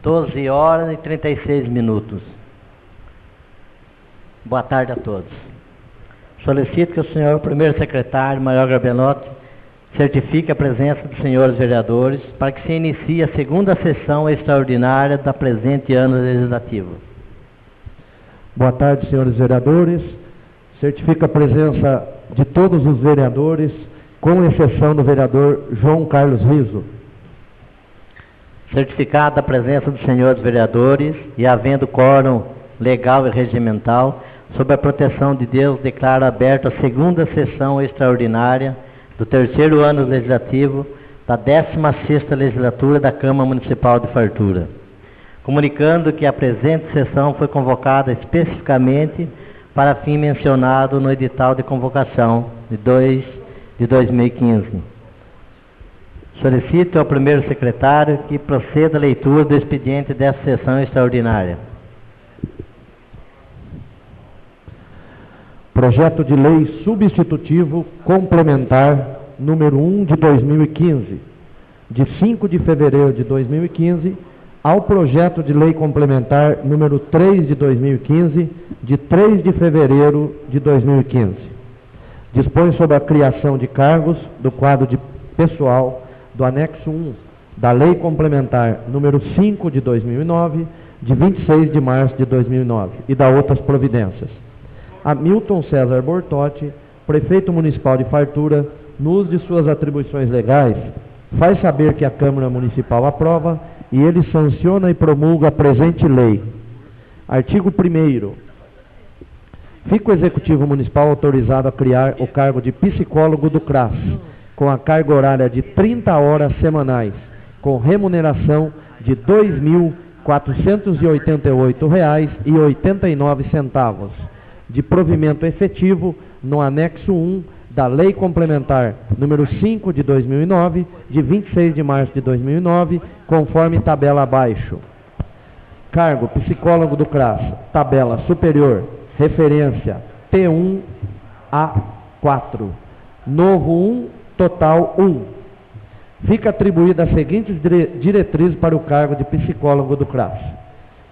12 horas e 36 minutos. Boa tarde a todos. Solicito que o senhor primeiro secretário, Maior Grabelotti, certifique a presença dos senhores vereadores para que se inicie a segunda sessão extraordinária da presente ano legislativo. Boa tarde, senhores vereadores. Certifico a presença de todos os vereadores, com exceção do vereador João Carlos Riso. Certificada a presença dos senhores vereadores e havendo quórum legal e regimental, sob a proteção de Deus, declaro aberta a segunda sessão extraordinária do terceiro ano legislativo da 16ª legislatura da Câmara Municipal de Fartura, comunicando que a presente sessão foi convocada especificamente para fim mencionado no edital de convocação de 2015. Solicito ao primeiro secretário que proceda a leitura do expediente dessa sessão extraordinária. Projeto de Lei Substitutivo Complementar número 1 de 2015, de 5 de fevereiro de 2015, ao Projeto de Lei Complementar número 3 de 2015, de 3 de fevereiro de 2015. Dispõe sobre a criação de cargos do quadro de pessoal do anexo 1 da Lei Complementar número 5 de 2009, de 26 de março de 2009, e da outras providências. Hamilton César Bortotti, prefeito municipal de Fartura, no uso de suas atribuições legais, faz saber que a Câmara Municipal aprova e ele sanciona e promulga a presente lei. Artigo 1º. Fica o Executivo Municipal autorizado a criar o cargo de psicólogo do CRAS, com a carga horária de 30 horas semanais, com remuneração de R$ 2.488,89, de provimento efetivo no anexo 1 da Lei Complementar número 5 de 2009, de 26 de março de 2009, conforme tabela abaixo. Cargo psicólogo do CRAS, tabela superior, referência T1A4, novo 1, total 1. Fica atribuída as seguintes diretrizes para o cargo de psicólogo do CRAS.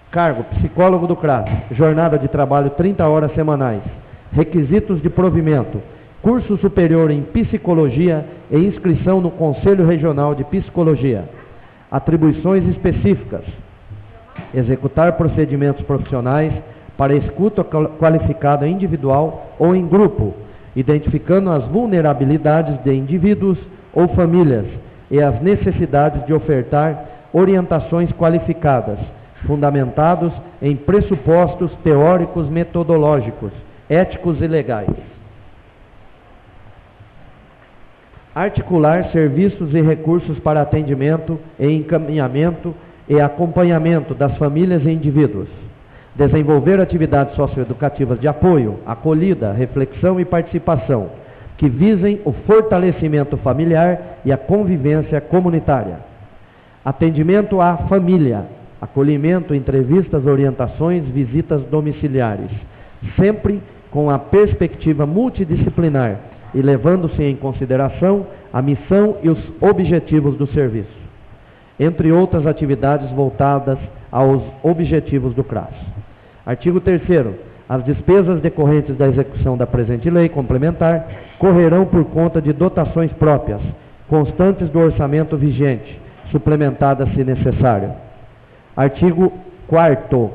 Cargo psicólogo do CRAS, jornada de trabalho 30 horas semanais, requisitos de provimento, curso superior em psicologia e inscrição no Conselho Regional de Psicologia. Atribuições específicas: executar procedimentos profissionais para escuta qualificada individual ou em grupo, identificando as vulnerabilidades de indivíduos ou famílias e as necessidades de ofertar orientações qualificadas, fundamentados em pressupostos teóricos metodológicos, éticos e legais. Articular serviços e recursos para atendimento e encaminhamento e acompanhamento das famílias e indivíduos. Desenvolver atividades socioeducativas de apoio, acolhida, reflexão e participação, que visem o fortalecimento familiar e a convivência comunitária. Atendimento à família, acolhimento, entrevistas, orientações, visitas domiciliares, sempre com a perspectiva multidisciplinar e levando-se em consideração a missão e os objetivos do serviço, entre outras atividades voltadas aos objetivos do CRAS. Artigo 3º. As despesas decorrentes da execução da presente lei complementar correrão por conta de dotações próprias, constantes do orçamento vigente, suplementadas se necessário. Artigo 4º.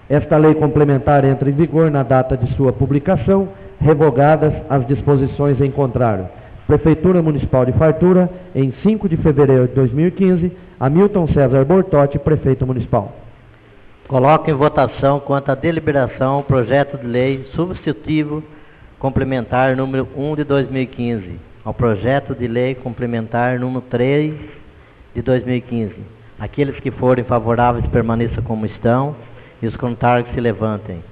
Esta lei complementar entra em vigor na data de sua publicação, revogadas as disposições em contrário. Prefeitura Municipal de Fartura, em 5 de fevereiro de 2015, Hamilton César Bortotti, prefeito municipal. Coloco em votação quanto à deliberação o projeto de lei substitutivo complementar número 1 de 2015, ao projeto de lei complementar número 3 de 2015. Aqueles que forem favoráveis permaneçam como estão e os contrários se levantem.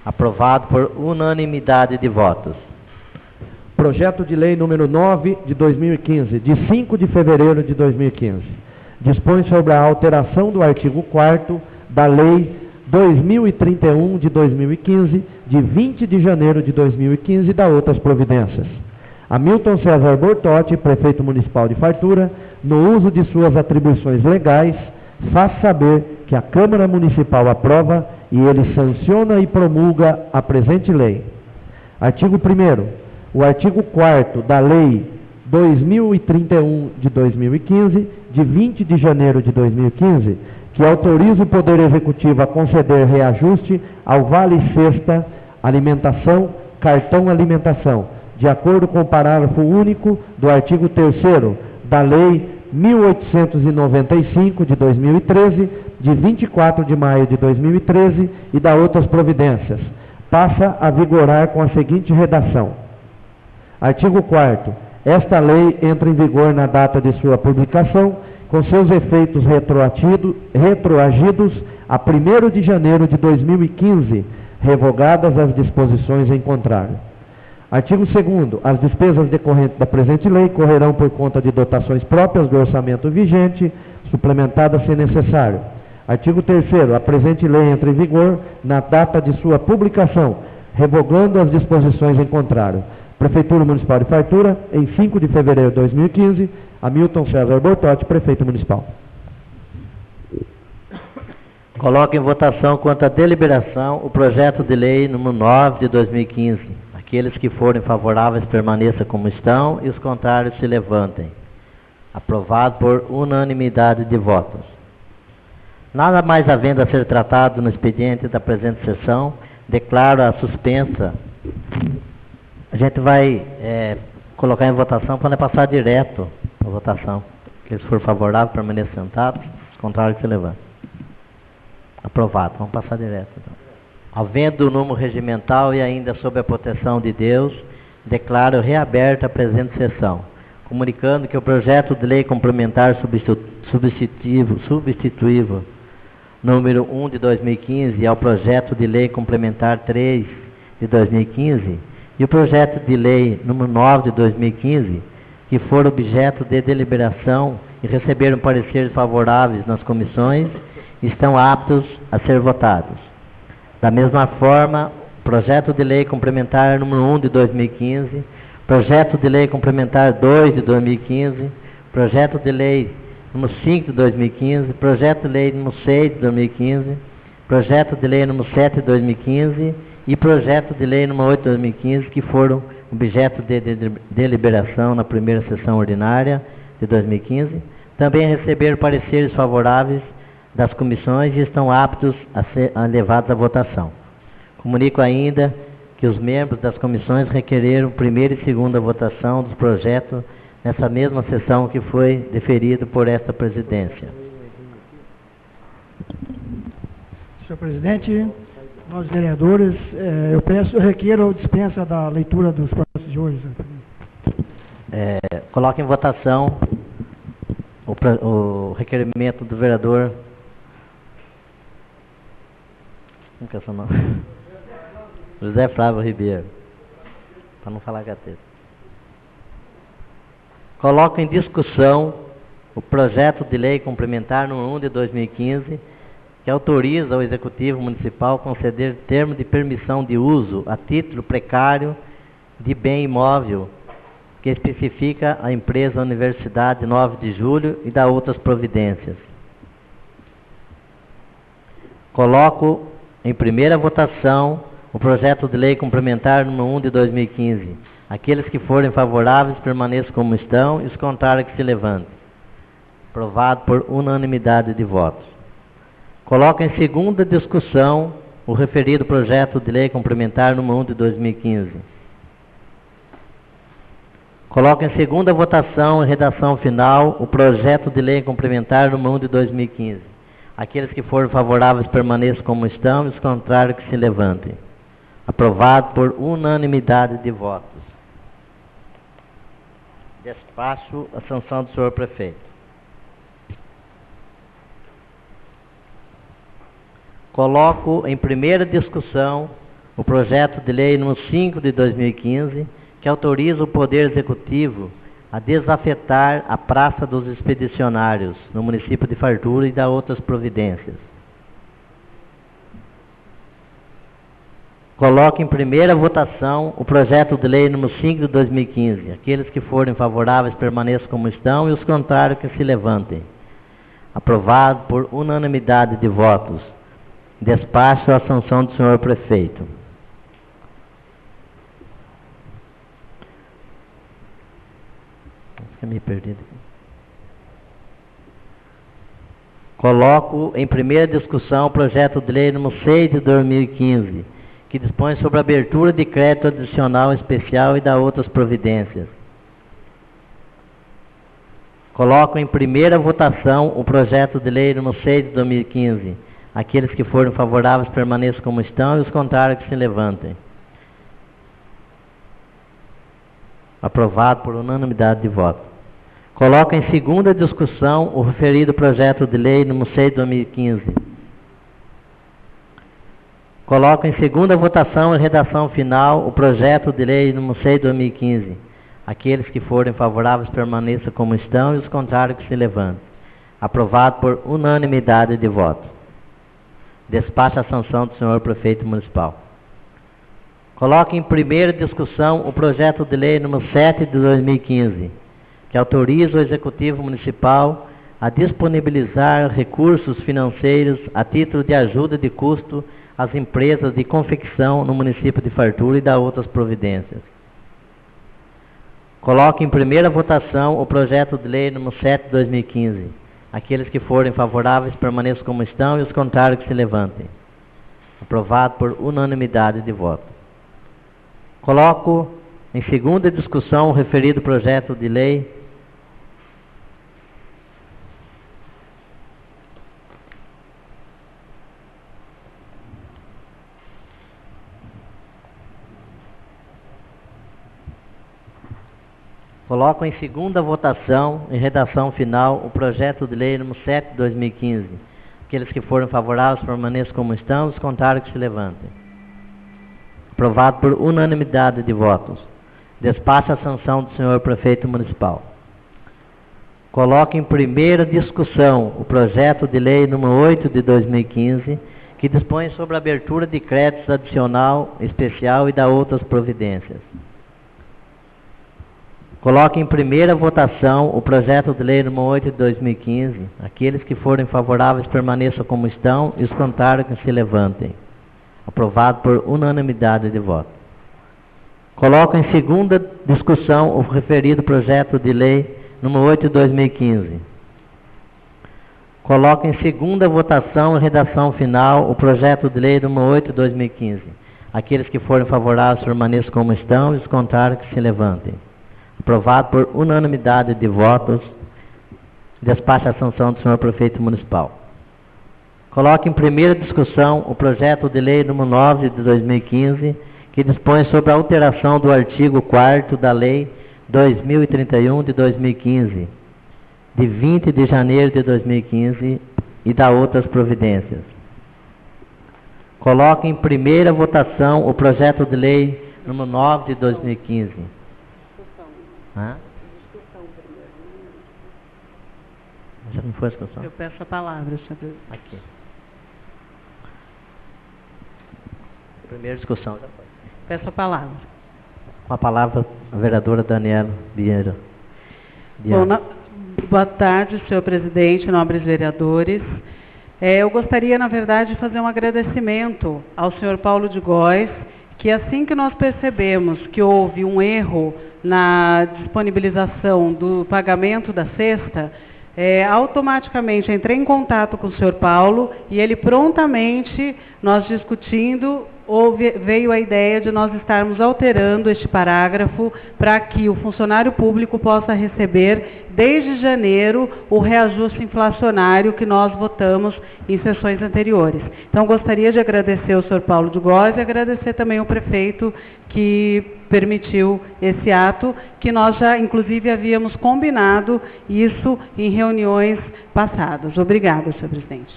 Aprovado por unanimidade de votos. Projeto de lei número 9 de 2015, de 5 de fevereiro de 2015. Dispõe sobre a alteração do artigo 4º da Lei 2031 de 2015, de 20 de janeiro de 2015, e da outras providências. Hamilton César Bortotti, prefeito municipal de Fartura, no uso de suas atribuições legais, faz saber que a Câmara Municipal aprova e ele sanciona e promulga a presente lei. Artigo 1º. O artigo 4º da Lei 2031 de 2015, de 20 de janeiro de 2015, que autoriza o Poder Executivo a conceder reajuste ao Vale Sexta Alimentação, Cartão Alimentação, de acordo com o parágrafo único do artigo 3º da Lei 1895 de 2013, de 24 de maio de 2013 e da outras providências. Passa a vigorar com a seguinte redação. Artigo 4º. Esta lei entra em vigor na data de sua publicação, com seus efeitos retroagidos a 1º de janeiro de 2015, revogadas as disposições em contrário. Artigo 2º. As despesas decorrentes da presente lei correrão por conta de dotações próprias do orçamento vigente, suplementadas se necessário. Artigo 3º. A presente lei entra em vigor na data de sua publicação, revogando as disposições em contrário. Prefeitura Municipal de Fartura, em 5 de fevereiro de 2015, Hamilton César Bortotti, prefeito municipal. Coloco em votação quanto à deliberação o projeto de lei número 9 de 2015. Aqueles que forem favoráveis permaneçam como estão e os contrários se levantem. Aprovado por unanimidade de votos. Nada mais havendo a ser tratado no expediente da presente sessão, declaro a suspensa. A gente vai colocar em votação para não passar direto a votação. Aqueles que forem favoráveis permaneçam sentados, os contrários se levantem. Aprovado, vamos passar direto. Então. Havendo o número regimental e ainda sob a proteção de Deus, declaro reaberta a presente sessão, comunicando que o projeto de lei complementar substitutivo número 1 de 2015 e ao projeto de lei complementar 3 de 2015 e o projeto de lei número 9 de 2015, que for objeto de deliberação e receberam pareceres favoráveis nas comissões, estão aptos a ser votados. Da mesma forma, projeto de lei complementar número 1 de 2015, projeto de lei complementar 2 de 2015, projeto de lei número 5 de 2015, projeto de lei número 6 de 2015, projeto de lei número 7 de 2015 e projeto de lei número 8 de 2015, que foram objeto de deliberação na primeira sessão ordinária de 2015, também receberam pareceres favoráveis das comissões e estão aptos a ser levados à votação. Comunico ainda que os membros das comissões requereram primeira e segunda votação dos projetos nessa mesma sessão que foi deferido por esta presidência. Senhor presidente, nós vereadores, eu requeiro a dispensa da leitura dos projetos de hoje. Coloque em votação o requerimento do vereador. Como que é seu nome? José Flávio Ribeiro. Para não falar gateta. Coloco em discussão o projeto de lei complementar número 1 de 2015, que autoriza ao Executivo Municipal conceder termo de permissão de uso a título precário de bem imóvel, que especifica a empresa Universidade 9 de Julho e dá outras providências. Coloco em primeira votação o projeto de lei complementar número 1 de 2015. Aqueles que forem favoráveis permaneçam como estão e os contrários que se levantem. Aprovado por unanimidade de votos. Coloco em segunda discussão o referido projeto de lei complementar número 1 de 2015. Coloco em segunda votação, em redação final, o projeto de lei complementar número 1 de 2015. Aqueles que forem favoráveis permaneçam como estão e os contrários que se levantem. Aprovado por unanimidade de votos. Despacho a sanção do senhor prefeito. Coloco em primeira discussão o projeto de lei número 5 de 2015, que autoriza o Poder Executivo a desafetar a Praça dos Expedicionários no município de Fartura e dá outras providências. Coloco em primeira votação o projeto de lei número 5 de 2015. Aqueles que forem favoráveis permaneçam como estão e os contrários que se levantem. Aprovado por unanimidade de votos. Despacho a sanção do senhor prefeito. Me perdi aqui. Coloco em primeira discussão o projeto de lei número 6 de 2015, que dispõe sobre a abertura de crédito adicional especial e da outras providências. Coloco em primeira votação o projeto de lei número 6 de 2015. Aqueles que forem favoráveis permaneçam como estão e os contrários que se levantem. Aprovado por unanimidade de votos. Coloco em segunda discussão o referido projeto de lei número 6 de 2015. Coloco em segunda votação e redação final o projeto de lei número 6 de 2015. Aqueles que forem favoráveis permaneçam como estão e os contrários que se levantem. Aprovado por unanimidade de votos. Despacha a sanção do senhor prefeito municipal. Coloco em primeira discussão o projeto de lei número 7 de 2015, que autoriza o Executivo Municipal a disponibilizar recursos financeiros a título de ajuda de custo às empresas de confecção no município de Fartura e da outras providências. Coloco em primeira votação o projeto de lei número 7 de 2015. Aqueles que forem favoráveis permaneçam como estão e os contrários que se levantem. Aprovado por unanimidade de voto. Coloco em segunda discussão o referido projeto de lei Coloco em segunda votação, em redação final, o projeto de lei número 7 de 2015. Aqueles que forem favoráveis permaneçam como estão, os contrários que se levantem. Aprovado por unanimidade de votos. Despacha a sanção do senhor prefeito municipal. Coloco em primeira discussão o projeto de lei número 8 de 2015, que dispõe sobre a abertura de créditos adicional especial e da outras providências. Coloque em primeira votação o projeto de lei número 8 de 2015. Aqueles que forem favoráveis permaneçam como estão e os contrários que se levantem. Aprovado por unanimidade de voto. Coloco em segunda discussão o referido projeto de lei número 8 de 2015. Coloco em segunda votação e redação final o projeto de lei número 8 de 2015. Aqueles que forem favoráveis permaneçam como estão e os contrários que se levantem. Aprovado por unanimidade de votos. Despacha a sanção do senhor prefeito municipal. Coloque em primeira discussão o projeto de lei número 9 de 2015, que dispõe sobre a alteração do artigo 4º da lei 2031 de 2015, de 20 de janeiro de 2015 e da outras providências. Coloque em primeira votação o projeto de lei número 9 de 2015. Já não foi a discussão? Eu peço a palavra, senhor presidente. Aqui. Primeira discussão já foi. Peço a palavra. Com a palavra, a vereadora Daniela Vieira. Bom, boa tarde, senhor presidente, nobres vereadores. Eu gostaria, na verdade, de fazer um agradecimento ao senhor Paulo de Góes, que assim que nós percebemos que houve um erro na disponibilização do pagamento da cesta, automaticamente entrei em contato com o senhor Paulo e ele prontamente, nós discutindo, veio a ideia de nós estarmos alterando este parágrafo para que o funcionário público possa receber, desde janeiro, o reajuste inflacionário que nós votamos em sessões anteriores. Então, gostaria de agradecer ao senhor Paulo de Góes e agradecer também ao prefeito que permitiu esse ato, que nós já, inclusive, havíamos combinado isso em reuniões passadas. Obrigada, senhor presidente.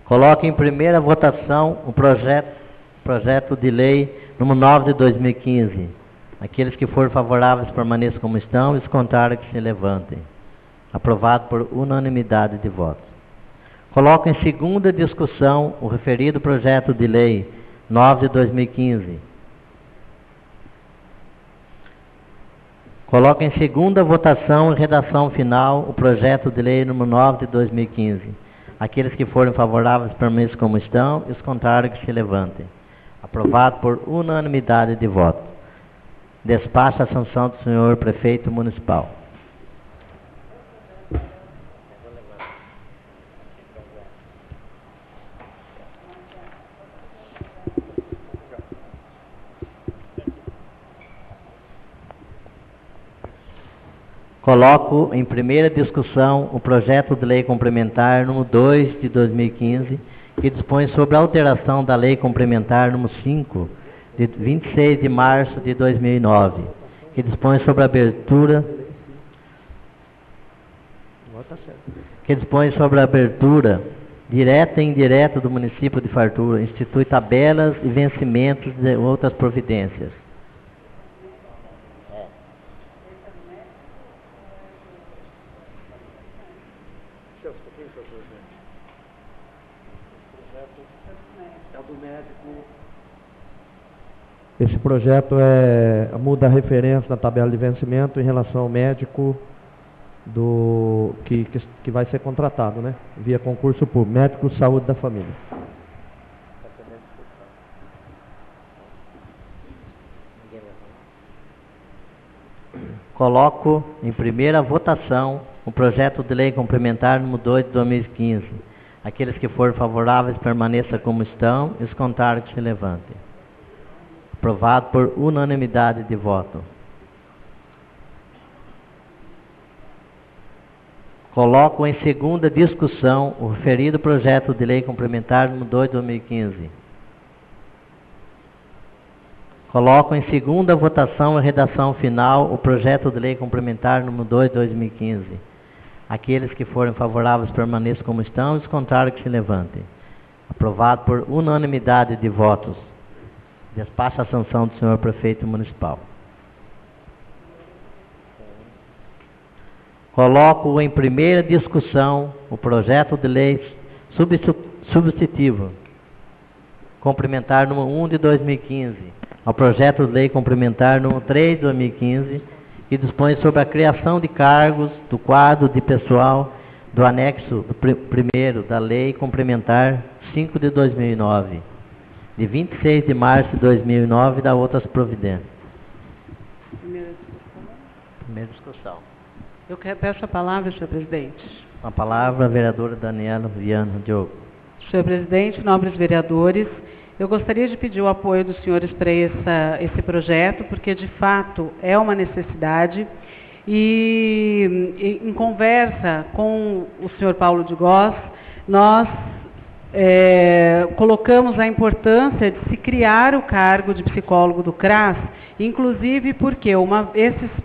Coloque em primeira votação o projeto de lei número 9 de 2015. Aqueles que forem favoráveis permaneçam como estão e os contrários que se levantem. Aprovado por unanimidade de votos. Coloco em segunda discussão o referido projeto de lei 9 de 2015. Coloco em segunda votação e redação final o projeto de lei número 9 de 2015. Aqueles que forem favoráveis permaneçam como estão, e os contrários que se levantem. Aprovado por unanimidade de voto. Despacha a sanção do senhor prefeito municipal. Coloco em primeira discussão o projeto de lei complementar número 2 de 2015, que dispõe sobre a alteração da lei complementar número 5 de 26 de março de 2009, que dispõe sobre a abertura direta e indireta do município de Fartura, institui tabelas e vencimentos de outras providências. Esse projeto muda a referência na tabela de vencimento em relação ao médico que vai ser contratado, né? Via concurso público, médico de saúde da família. Coloco em primeira votação o projeto de lei complementar número 2 de 2015. Aqueles que forem favoráveis permaneçam como estão, e os contrários que se levantem. Aprovado por unanimidade de voto. Coloco em segunda discussão o referido projeto de lei complementar número 2 de 2015. Coloco em segunda votação a redação final o projeto de lei complementar número 2 de 2015. Aqueles que forem favoráveis permaneçam como estão, e os contrários que se levantem. Aprovado por unanimidade de votos. Despacha a sanção do senhor prefeito municipal. Coloco em primeira discussão o projeto de lei substitutivo complementar número 1 de 2015, ao projeto de lei complementar número 3 de 2015, que dispõe sobre a criação de cargos do quadro de pessoal do anexo primeiro da lei complementar 5 de 2009. De 26 de março de 2009 da outras providências. Primeira discussão. Eu peço a palavra, senhor presidente. A palavra, a vereadora Daniela Viana Diogo. Senhor presidente, nobres vereadores, eu gostaria de pedir o apoio dos senhores para esse projeto, porque de fato é uma necessidade. E em conversa com o senhor Paulo de Góes, nós colocamos a importância de se criar o cargo de psicólogo do CRAS, inclusive porque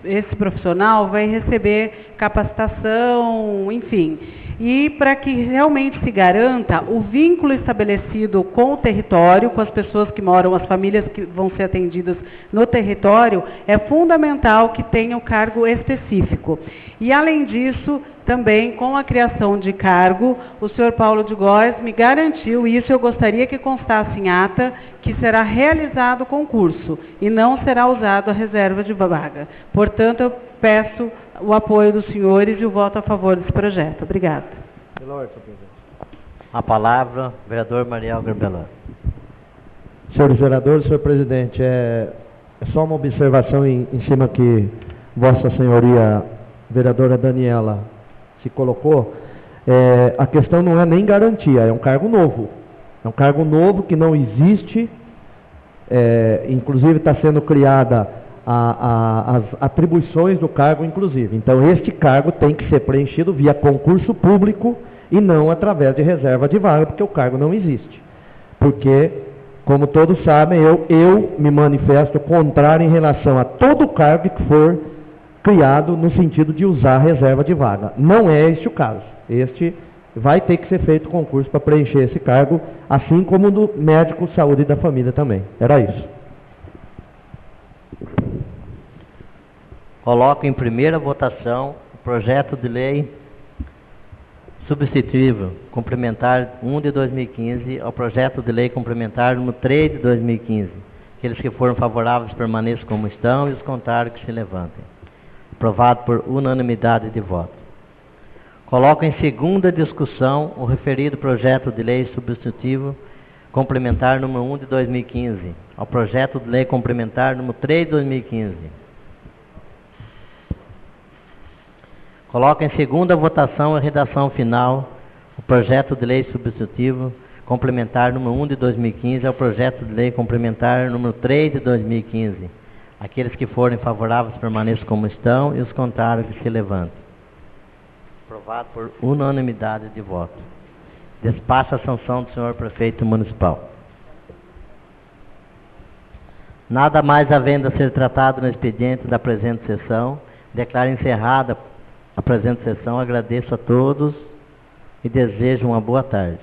esse profissional vai receber capacitação, enfim, e para que realmente se garanta o vínculo estabelecido com o território, com as pessoas que moram, as famílias que vão ser atendidas no território, é fundamental que tenha o cargo específico. E além disso, também com a criação de cargo, o senhor Paulo de Góes me garantiu, e isso eu gostaria que constasse em ata, que será realizado o concurso e não será usado a reserva de vaga. Portanto, eu peço o apoio dos senhores e o voto a favor desse projeto. Obrigada. A palavra, vereador Mariel Garbelã. Senhores vereadores, senhor presidente, é só uma observação em cima que Vossa Senhoria, vereadora Daniela, se colocou. A questão não é nem garantia, é um cargo novo. É um cargo novo que não existe, inclusive está sendo criada as atribuições do cargo, inclusive. Então, este cargo tem que ser preenchido via concurso público e não através de reserva de vaga, porque o cargo não existe. Porque, como todos sabem, eu me manifesto contrário em relação a todo cargo que for criado no sentido de usar a reserva de vaga. Não é este o caso. Este vai ter que ser feito concurso para preencher esse cargo, assim como do médico saúde da família também. Era isso. Coloco em primeira votação o projeto de lei substitutivo complementar 1 de 2015 ao projeto de lei complementar número 3 de 2015. Aqueles que foram favoráveis permaneçam como estão e os contrários que se levantem. Aprovado por unanimidade de voto. Coloco em segunda discussão o referido projeto de lei substitutivo complementar número 1 de 2015 ao projeto de lei complementar número 3 de 2015. Coloco em segunda votação a redação final o projeto de lei substitutivo complementar número 1 de 2015 ao projeto de lei complementar número 3 de 2015. Aqueles que forem favoráveis permaneçam como estão e os contrários que se levantem. Aprovado por unanimidade de voto. Despacho a sanção do senhor prefeito municipal. Nada mais havendo a ser tratado no expediente da presente sessão, declaro encerrada a presente sessão. Agradeço a todos e desejo uma boa tarde.